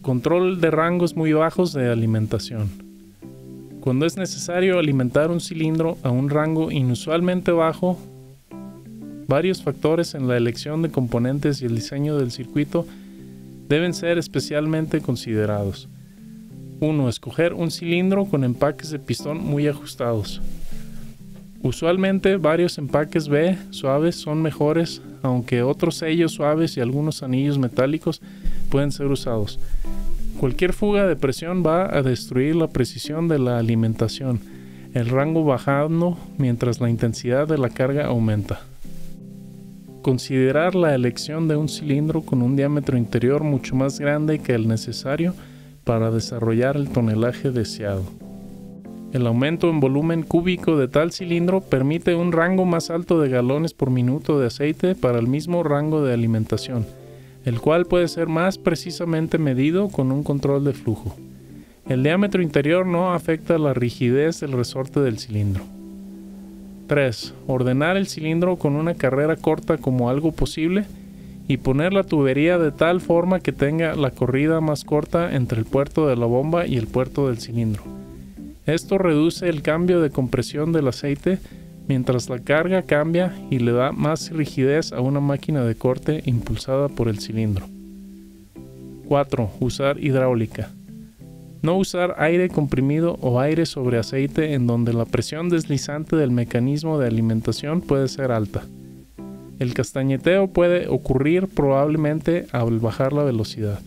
Control de rangos muy bajos de alimentación. Cuando es necesario alimentar un cilindro a un rango inusualmente bajo, varios factores en la elección de componentes y el diseño del circuito deben ser especialmente considerados. 1. Escoger un cilindro con empaques de pistón muy ajustados. Usualmente varios empaques B suaves son mejores, aunque otros sellos suaves y algunos anillos metálicos pueden ser usados. Cualquier fuga de presión va a destruir la precisión de la alimentación, el rango bajando mientras la intensidad de la carga aumenta. Considerar la elección de un cilindro con un diámetro interior mucho más grande que el necesario para desarrollar el tonelaje deseado. El aumento en volumen cúbico de tal cilindro permite un rango más alto de galones por minuto de aceite para el mismo rango de alimentación, el cual puede ser más precisamente medido con un control de flujo. El diámetro interior no afecta la rigidez del resorte del cilindro. 3. Ordenar el cilindro con una carrera corta como algo posible y poner la tubería de tal forma que tenga la corrida más corta entre el puerto de la bomba y el puerto del cilindro. Esto reduce el cambio de compresión del aceite mientras la carga cambia y le da más rigidez a una máquina de corte impulsada por el cilindro. 4. Usar hidráulica. No usar aire comprimido o aire sobre aceite en donde la presión deslizante del mecanismo de alimentación puede ser alta. El castañeteo puede ocurrir probablemente al bajar la velocidad.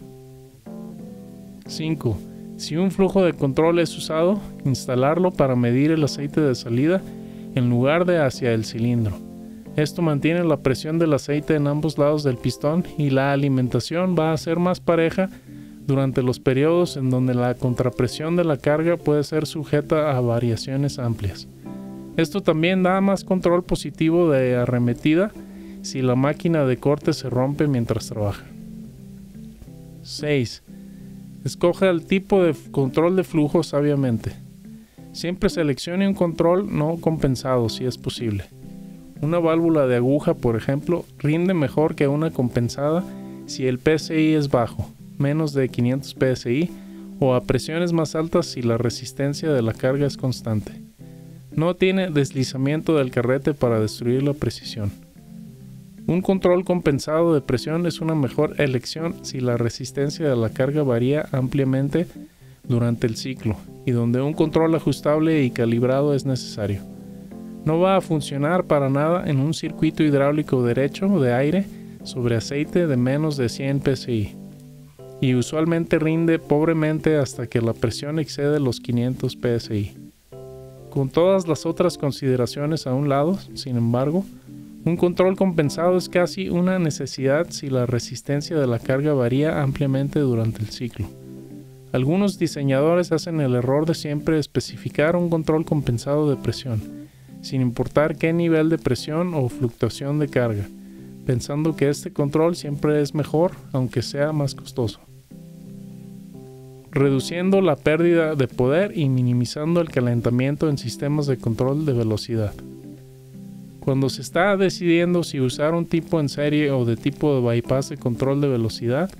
5. Si un flujo de control es usado, instalarlo para medir el aceite de salida en lugar de hacia el cilindro. Esto mantiene la presión del aceite en ambos lados del pistón y la alimentación va a ser más pareja durante los periodos en donde la contrapresión de la carga puede ser sujeta a variaciones amplias. Esto también da más control positivo de arremetida si la máquina de corte se rompe mientras trabaja. 6. Escoja el tipo de control de flujo sabiamente. Siempre seleccione un control no compensado si es posible. Una válvula de aguja, por ejemplo, rinde mejor que una compensada si el PSI es bajo, menos de 500 PSI, o a presiones más altas si la resistencia de la carga es constante. No tiene deslizamiento del carrete para destruir la precisión. Un control compensado de presión es una mejor elección si la resistencia de la carga varía ampliamente durante el ciclo y donde un control ajustable y calibrado es necesario. No va a funcionar para nada en un circuito hidráulico derecho de aire sobre aceite de menos de 100 psi y usualmente rinde pobremente hasta que la presión excede los 500 psi. Con todas las otras consideraciones a un lado, sin embargo, un control compensado es casi una necesidad si la resistencia de la carga varía ampliamente durante el ciclo. Algunos diseñadores hacen el error de siempre especificar un control compensado de presión, sin importar qué nivel de presión o fluctuación de carga, pensando que este control siempre es mejor, aunque sea más costoso. Reduciendo la pérdida de poder y minimizando el calentamiento en sistemas de control de velocidad. Cuando se está decidiendo si usar un tipo en serie o de tipo de bypass de control de velocidad,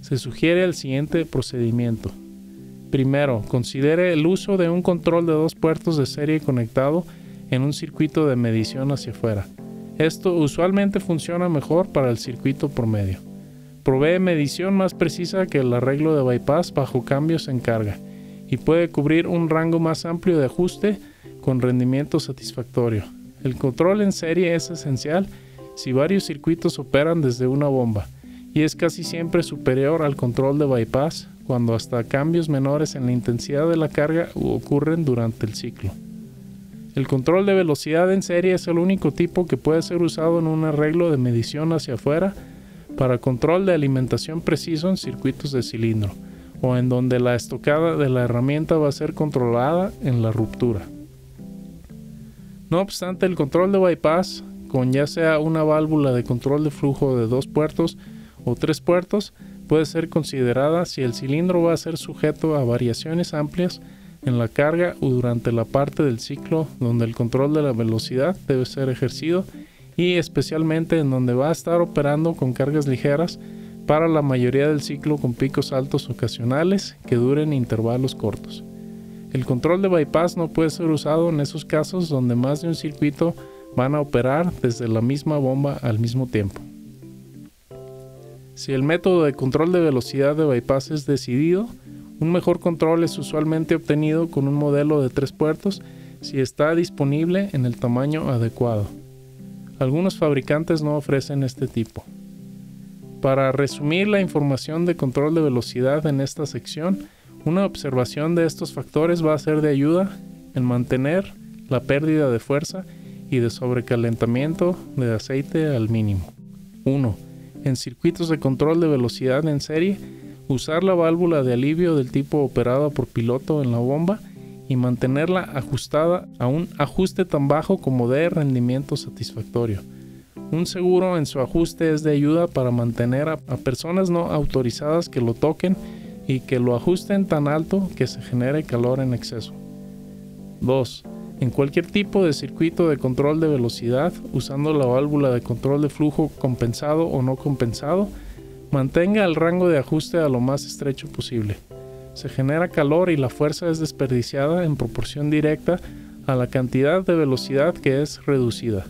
se sugiere el siguiente procedimiento. Primero, considere el uso de un control de 2 puertos de serie conectado en un circuito de medición hacia afuera. Esto usualmente funciona mejor para el circuito promedio. Provee medición más precisa que el arreglo de bypass bajo cambios en carga y puede cubrir un rango más amplio de ajuste con rendimiento satisfactorio. El control en serie es esencial si varios circuitos operan desde una bomba y es casi siempre superior al control de bypass cuando hasta cambios menores en la intensidad de la carga ocurren durante el ciclo. El control de velocidad en serie es el único tipo que puede ser usado en un arreglo de medición hacia afuera para control de alimentación preciso en circuitos de cilindro o en donde la estocada de la herramienta va a ser controlada en la ruptura. No obstante, el control de bypass, con ya sea una válvula de control de flujo de 2 puertos o 3 puertos, puede ser considerada si el cilindro va a ser sujeto a variaciones amplias en la carga o durante la parte del ciclo donde el control de la velocidad debe ser ejercido y especialmente en donde va a estar operando con cargas ligeras para la mayoría del ciclo con picos altos ocasionales que duren intervalos cortos. El control de bypass no puede ser usado en esos casos donde más de un circuito van a operar desde la misma bomba al mismo tiempo. Si el método de control de velocidad de bypass es decidido, un mejor control es usualmente obtenido con un modelo de 3 puertos si está disponible en el tamaño adecuado. Algunos fabricantes no ofrecen este tipo. Para resumir la información de control de velocidad en esta sección, una observación de estos factores va a ser de ayuda en mantener la pérdida de fuerza y de sobrecalentamiento de aceite al mínimo. 1. En circuitos de control de velocidad en serie, usar la válvula de alivio del tipo operada por piloto en la bomba y mantenerla ajustada a un ajuste tan bajo como dé rendimiento satisfactorio. Un seguro en su ajuste es de ayuda para mantener a personas no autorizadas que lo toquen y que lo ajusten tan alto que se genere calor en exceso. 2. En cualquier tipo de circuito de control de velocidad, usando la válvula de control de flujo compensado o no compensado, mantenga el rango de ajuste a lo más estrecho posible. Se genera calor y la fuerza es desperdiciada en proporción directa a la cantidad de velocidad que es reducida.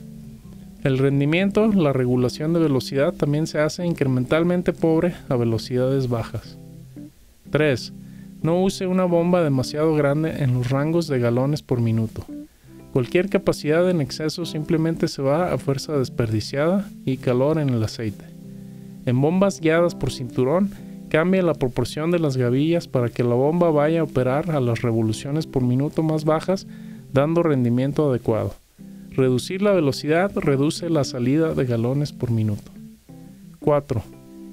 El rendimiento, la regulación de velocidad también se hace incrementalmente pobre a velocidades bajas. 3. No use una bomba demasiado grande en los rangos de galones por minuto. Cualquier capacidad en exceso simplemente se va a fuerza desperdiciada y calor en el aceite. En bombas guiadas por cinturón, cambie la proporción de las gavillas para que la bomba vaya a operar a las revoluciones por minuto más bajas, dando rendimiento adecuado. Reducir la velocidad reduce la salida de galones por minuto. 4.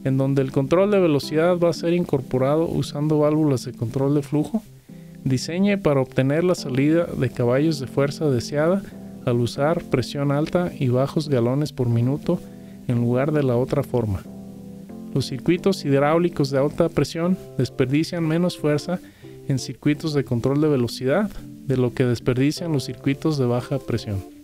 En donde el control de velocidad va a ser incorporado usando válvulas de control de flujo, diseñe para obtener la salida de caballos de fuerza deseada al usar presión alta y bajos galones por minuto en lugar de la otra forma. Los circuitos hidráulicos de alta presión desperdician menos fuerza en circuitos de control de velocidad de lo que desperdician los circuitos de baja presión.